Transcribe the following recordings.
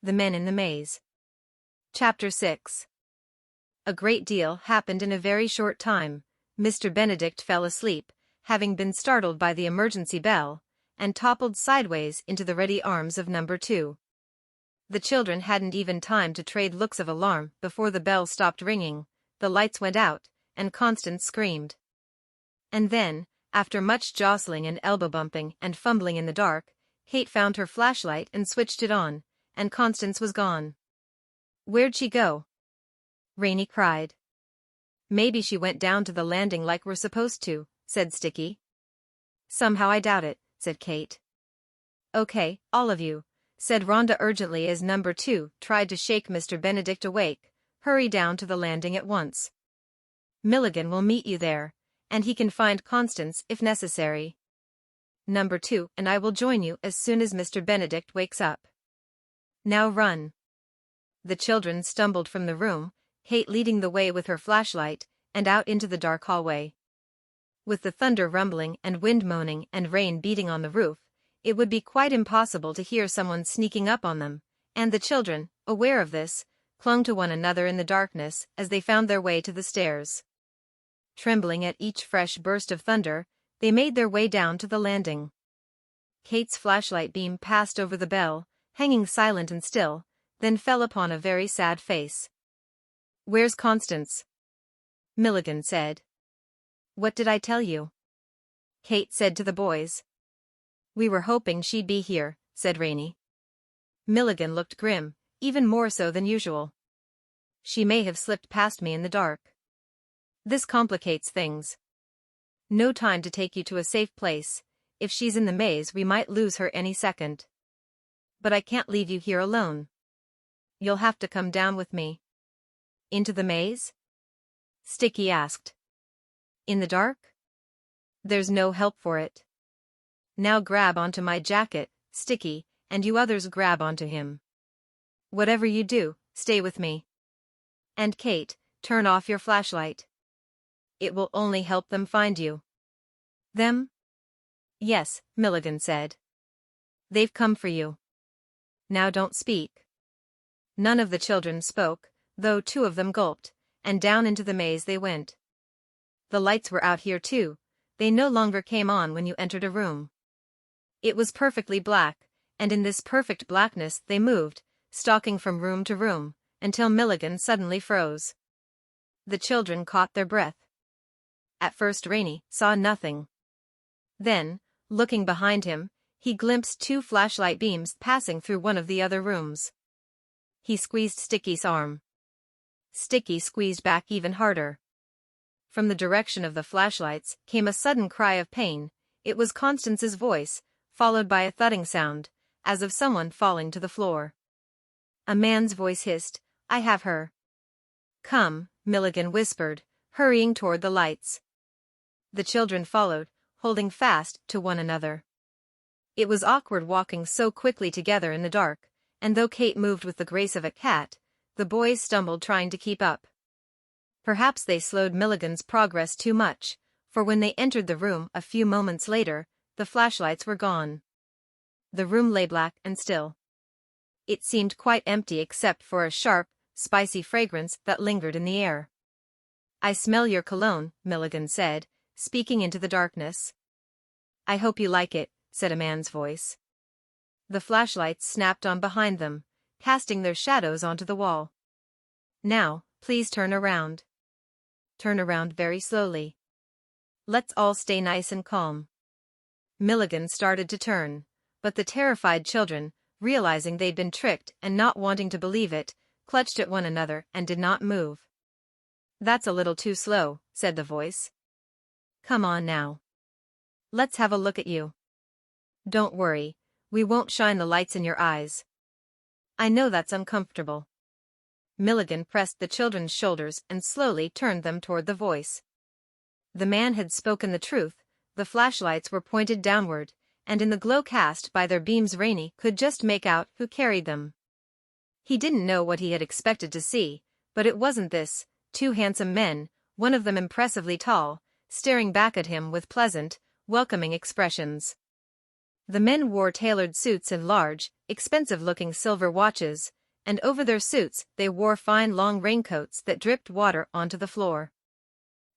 The Men in the Maze. Chapter 6. A great deal happened in a very short time. Mr. Benedict fell asleep, having been startled by the emergency bell, and toppled sideways into the ready arms of number 2. The children hadn't even time to trade looks of alarm before the bell stopped ringing, the lights went out, and Constance screamed. And then, after much jostling and elbow-bumping and fumbling in the dark, Kate found her flashlight and switched it on, and Constance was gone. "Where'd she go?" Reynie cried. "Maybe she went down to the landing like we're supposed to," said Sticky. "Somehow I doubt it," said Kate. "Okay, all of you," said Rhonda urgently as number 2 tried to shake Mr. Benedict awake. "Hurry down to the landing at once. Milligan will meet you there, and he can find Constance if necessary. Number 2 and I will join you as soon as Mr. Benedict wakes up. Now run." The children stumbled from the room, Kate leading the way with her flashlight, and out into the dark hallway. With the thunder rumbling and wind moaning and rain beating on the roof, it would be quite impossible to hear someone sneaking up on them, and the children, aware of this, clung to one another in the darkness as they found their way to the stairs. Trembling at each fresh burst of thunder, they made their way down to the landing. Kate's flashlight beam passed over the bell, hanging silent and still, then fell upon a very sad face. "Where's Constance?" Milligan said. "What did I tell you?" Kate said to the boys. "We were hoping she'd be here," said Reynie. Milligan looked grim, even more so than usual. "She may have slipped past me in the dark. This complicates things. No time to take you to a safe place. If she's in the maze we might lose her any second. But I can't leave you here alone. You'll have to come down with me." "Into the maze?" Sticky asked. "In the dark? There's no help for it. Now grab onto my jacket, Sticky, and you others grab onto him. Whatever you do, stay with me. And Kate, turn off your flashlight. It will only help them find you." "Them?" "Yes," Milligan said. "They've come for you. Now don't speak." None of the children spoke, though 2 of them gulped, and down into the maze they went. The lights were out here too, they no longer came on when you entered a room. It was perfectly black, and in this perfect blackness they moved, stalking from room to room, until Milligan suddenly froze. The children caught their breath. At first Reynie saw nothing. Then, looking behind him, he glimpsed 2 flashlight beams passing through one of the other rooms. He squeezed Sticky's arm. Sticky squeezed back even harder. From the direction of the flashlights came a sudden cry of pain. It was Constance's voice, followed by a thudding sound, as of someone falling to the floor. A man's voice hissed, "I have her." "Come," Milligan whispered, hurrying toward the lights. The children followed, holding fast to one another. It was awkward walking so quickly together in the dark, and though Kate moved with the grace of a cat, the boys stumbled trying to keep up. Perhaps they slowed Milligan's progress too much, for when they entered the room a few moments later, the flashlights were gone. The room lay black and still. It seemed quite empty except for a sharp, spicy fragrance that lingered in the air. "I smell your cologne," Milligan said, speaking into the darkness. "I hope you like it," said a man's voice. The flashlights snapped on behind them, casting their shadows onto the wall. "Now, please turn around. Turn around very slowly. Let's all stay nice and calm." Milligan started to turn, but the terrified children, realizing they'd been tricked and not wanting to believe it, clutched at one another and did not move. "That's a little too slow," said the voice. "Come on now. Let's have a look at you. Don't worry, we won't shine the lights in your eyes. I know that's uncomfortable." Milligan pressed the children's shoulders and slowly turned them toward the voice. The man had spoken the truth, the flashlights were pointed downward, and in the glow cast by their beams Reynie could just make out who carried them. He didn't know what he had expected to see, but it wasn't this: 2 handsome men, one of them impressively tall, staring back at him with pleasant, welcoming expressions. The men wore tailored suits and large, expensive-looking silver watches, and over their suits they wore fine long raincoats that dripped water onto the floor.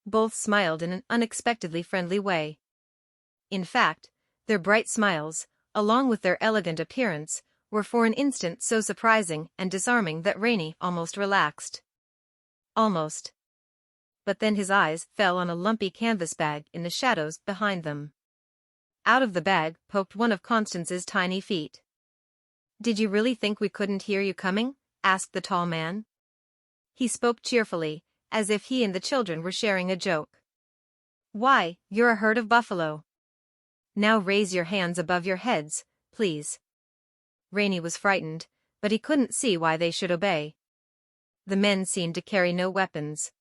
Both smiled in an unexpectedly friendly way. In fact, their bright smiles, along with their elegant appearance, were for an instant so surprising and disarming that Reynie almost relaxed. Almost. But then his eyes fell on a lumpy canvas bag in the shadows behind them. Out of the bag poked one of Constance's tiny feet. "Did you really think we couldn't hear you coming?" asked the tall man. He spoke cheerfully, as if he and the children were sharing a joke. "Why, you're a herd of buffalo. Now raise your hands above your heads, please." Reynie was frightened, but he couldn't see why they should obey. The men seemed to carry no weapons.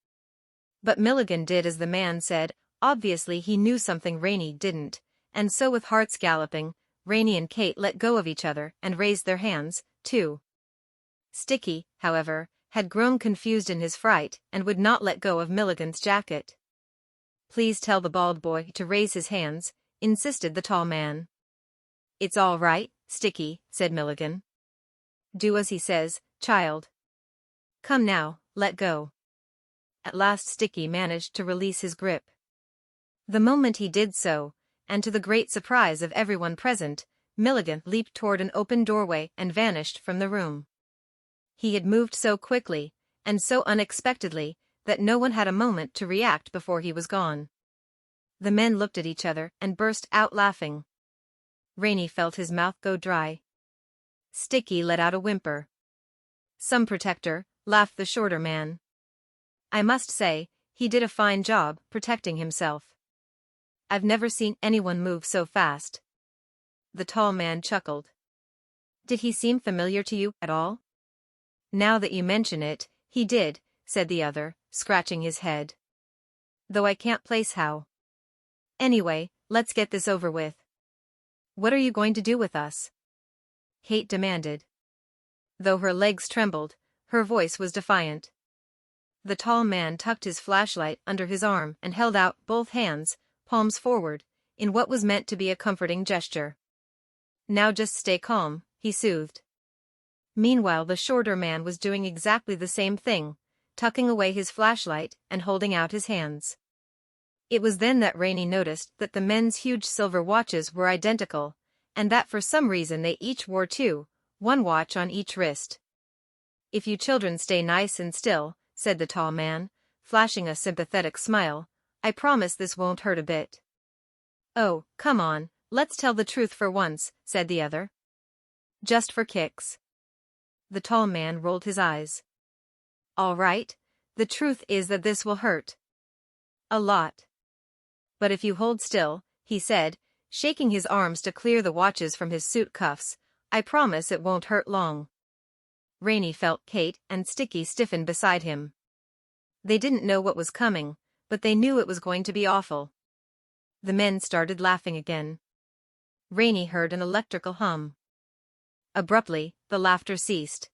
But Milligan did as the man said. Obviously he knew something Reynie didn't, and so with hearts galloping, Reynie and Kate let go of each other and raised their hands, too. Sticky, however, had grown confused in his fright and would not let go of Milligan's jacket. "Please tell the bald boy to raise his hands," insisted the tall man. "It's all right, Sticky," said Milligan. "Do as he says, child. Come now, let go." At last Sticky managed to release his grip. The moment he did so, and to the great surprise of everyone present, Milligan leaped toward an open doorway and vanished from the room. He had moved so quickly, and so unexpectedly, that no one had a moment to react before he was gone. The men looked at each other and burst out laughing. Reynie felt his mouth go dry. Sticky let out a whimper. "Some protector," laughed the shorter man. "I must say, he did a fine job protecting himself. I've never seen anyone move so fast." The tall man chuckled. "Did he seem familiar to you at all?" "Now that you mention it, he did," said the other, scratching his head. "Though I can't place how. Anyway, let's get this over with." "What are you going to do with us?" Kate demanded. Though her legs trembled, her voice was defiant. The tall man tucked his flashlight under his arm and held out both hands, palms forward, in what was meant to be a comforting gesture. "Now just stay calm," he soothed. Meanwhile the shorter man was doing exactly the same thing, tucking away his flashlight and holding out his hands. It was then that Reynie noticed that the men's huge silver watches were identical, and that for some reason they each wore two, one watch on each wrist. "If you children stay nice and still," said the tall man, flashing a sympathetic smile, "I promise this won't hurt a bit." "Oh, come on, let's tell the truth for once," said the other. "Just for kicks." The tall man rolled his eyes. "All right, the truth is that this will hurt. A lot. But if you hold still," he said, shaking his arms to clear the watches from his suit cuffs, "I promise it won't hurt long." Reynie felt Kate and Sticky stiffen beside him. They didn't know what was coming, but they knew it was going to be awful. The men started laughing again. Reynie heard an electrical hum. Abruptly, the laughter ceased.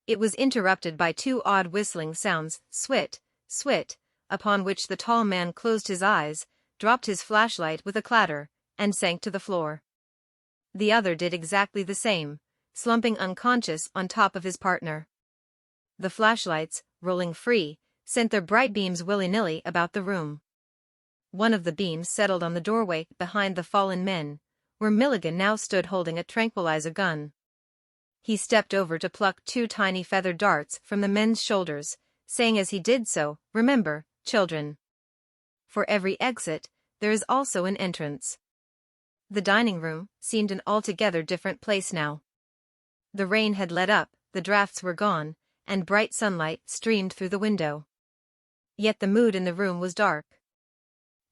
It was interrupted by two odd whistling sounds, swit, swit, upon which the tall man closed his eyes, dropped his flashlight with a clatter, and sank to the floor. The other did exactly the same, slumping unconscious on top of his partner. The flashlights, rolling free, sent their bright beams willy-nilly about the room. One of the beams settled on the doorway behind the fallen men, where Milligan now stood holding a tranquilizer gun. He stepped over to pluck two tiny feathered darts from the men's shoulders, saying as he did so, "Remember, children. For every exit, there is also an entrance." The dining room seemed an altogether different place now. The rain had let up, the drafts were gone, and bright sunlight streamed through the window. Yet the mood in the room was dark.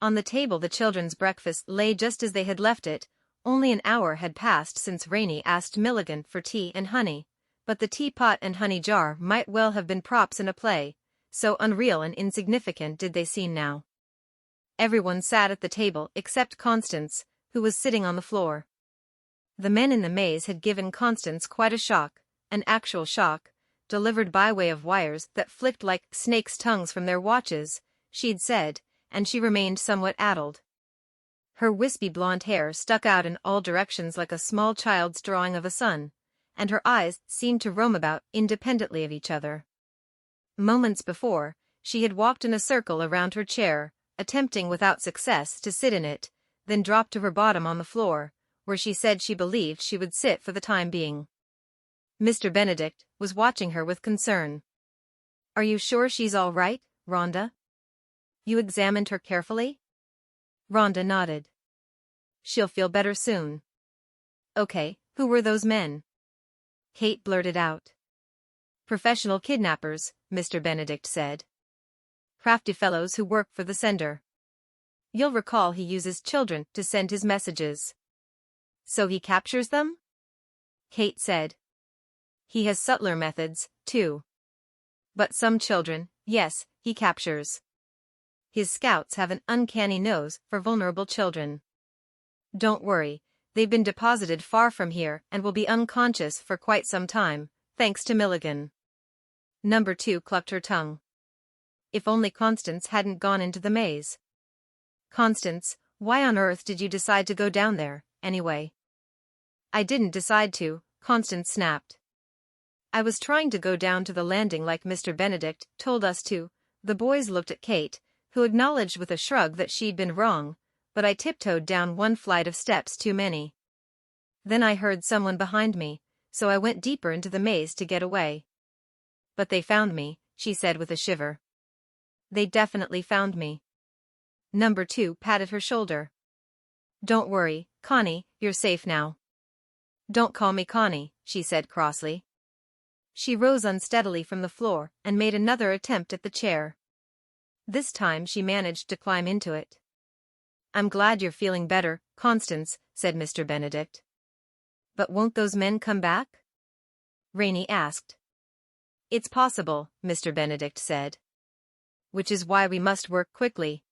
On the table the children's breakfast lay just as they had left it. Only an hour had passed since Reynie asked Milligan for tea and honey, but the teapot and honey jar might well have been props in a play, so unreal and insignificant did they seem now. Everyone sat at the table except Constance, who was sitting on the floor. The men in the maze had given Constance quite a shock, an actual shock, delivered by way of wires that flicked like snakes' tongues from their watches, she'd said, and she remained somewhat addled. Her wispy blonde hair stuck out in all directions like a small child's drawing of a sun, and her eyes seemed to roam about independently of each other. Moments before, she had walked in a circle around her chair, attempting without success to sit in it, then dropped to her bottom on the floor, where she said she believed she would sit for the time being. Mr. Benedict was watching her with concern. "Are you sure she's all right, Rhonda? You examined her carefully?" Rhonda nodded. "She'll feel better soon." "Okay, who were those men?" Kate blurted out. "Professional kidnappers," Mr. Benedict said. "Crafty fellows who work for the sender. You'll recall he uses children to send his messages." "So he captures them?" Kate said. "He has subtler methods, too. But some children, yes, he captures. His scouts have an uncanny nose for vulnerable children. Don't worry, they've been deposited far from here and will be unconscious for quite some time, thanks to Milligan." Number 2 clucked her tongue. If only Constance hadn't gone into the maze. "Constance, why on earth did you decide to go down there, anyway?" "I didn't decide to," Constance snapped. "I was trying to go down to the landing like Mr. Benedict told us to." The boys looked at Kate, who acknowledged with a shrug that she'd been wrong, "but I tiptoed down one flight of steps too many. Then I heard someone behind me, so I went deeper into the maze to get away." "But they found me," she said with a shiver. "They definitely found me." Number 2 patted her shoulder. "Don't worry, Connie, you're safe now." "Don't call me Connie," she said crossly. She rose unsteadily from the floor and made another attempt at the chair. This time she managed to climb into it. "I'm glad you're feeling better, Constance," said Mr. Benedict. "But won't those men come back?" Reynie asked. "It's possible," Mr. Benedict said. "Which is why we must work quickly.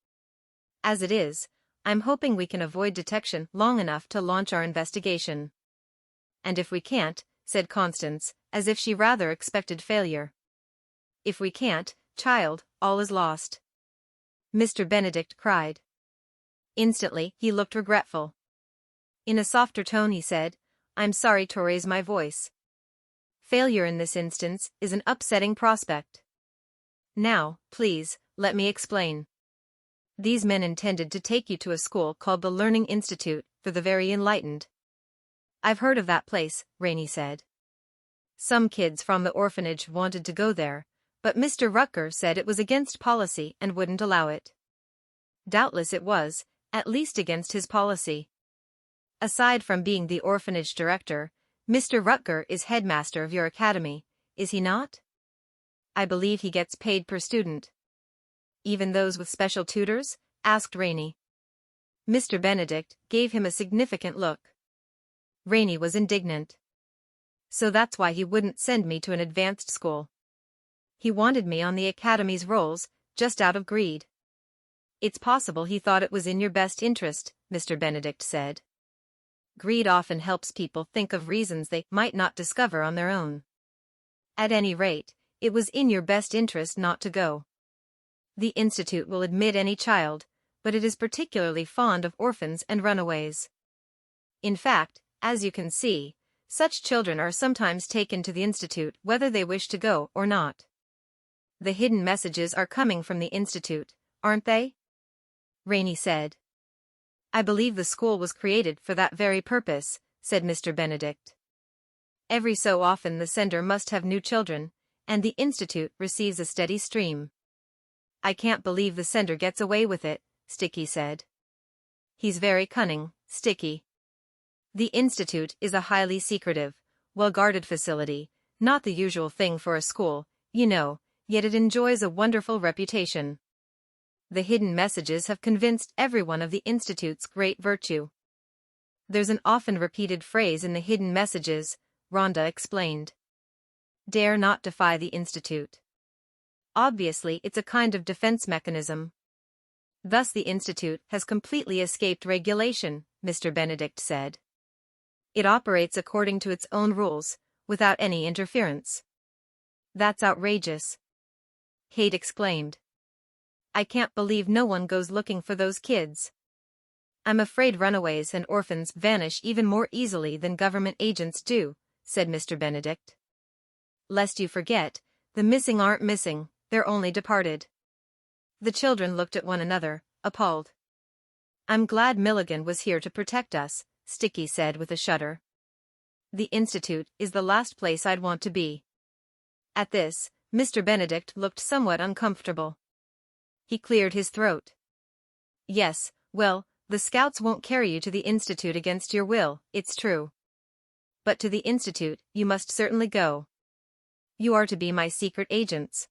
As it is, I'm hoping we can avoid detection long enough to launch our investigation." "And if we can't," said Constance, as if she rather expected failure. "If we can't, child, all is lost," Mr. Benedict cried. Instantly, he looked regretful. In a softer tone he said, "I'm sorry to raise my voice. Failure in this instance is an upsetting prospect. Now, please, let me explain. These men intended to take you to a school called the Learning Institute for the Very Enlightened." "I've heard of that place," Reynie said. "Some kids from the orphanage wanted to go there, but Mr. Rucker said it was against policy and wouldn't allow it." Doubtless it was, at least against his policy. "Aside from being the orphanage director, Mr. Rucker is headmaster of your academy, is he not?" "I believe he gets paid per student." "Even those with special tutors?" asked Reynie. Mr. Benedict gave him a significant look. Reynie was indignant. "So that's why he wouldn't send me to an advanced school. He wanted me on the academy's rolls, just out of greed." "It's possible he thought it was in your best interest," Mr. Benedict said. "Greed often helps people think of reasons they might not discover on their own. At any rate, it was in your best interest not to go. The Institute will admit any child, but it is particularly fond of orphans and runaways. In fact, as you can see, such children are sometimes taken to the Institute whether they wish to go or not." "The hidden messages are coming from the Institute, aren't they?" Reynie said. "I believe the school was created for that very purpose," said Mr. Benedict. "Every so often the sender must have new children, and the Institute receives a steady stream." "I can't believe the sender gets away with it," Sticky said. "He's very cunning, Sticky. The Institute is a highly secretive, well-guarded facility, not the usual thing for a school, you know, yet it enjoys a wonderful reputation. The hidden messages have convinced everyone of the Institute's great virtue. There's an often repeated phrase in the hidden messages," Rhonda explained. "Dare not defy the Institute." Obviously it's a kind of defense mechanism. "Thus the Institute has completely escaped regulation," Mr. Benedict said. "It operates according to its own rules, without any interference." "That's outrageous," Kate exclaimed. "I can't believe no one goes looking for those kids." I'm afraid runaways and orphans vanish even more easily than government agents do, said Mr. Benedict. Lest you forget, the missing aren't missing, they're only departed. The children looked at one another, appalled. I'm glad Milligan was here to protect us, Sticky said with a shudder. The Institute is the last place I'd want to be. At this, Mr. Benedict looked somewhat uncomfortable. He cleared his throat. Yes, well, the Scouts won't carry you to the Institute against your will, it's true. But to the Institute, you must certainly go. You are to be my secret agents.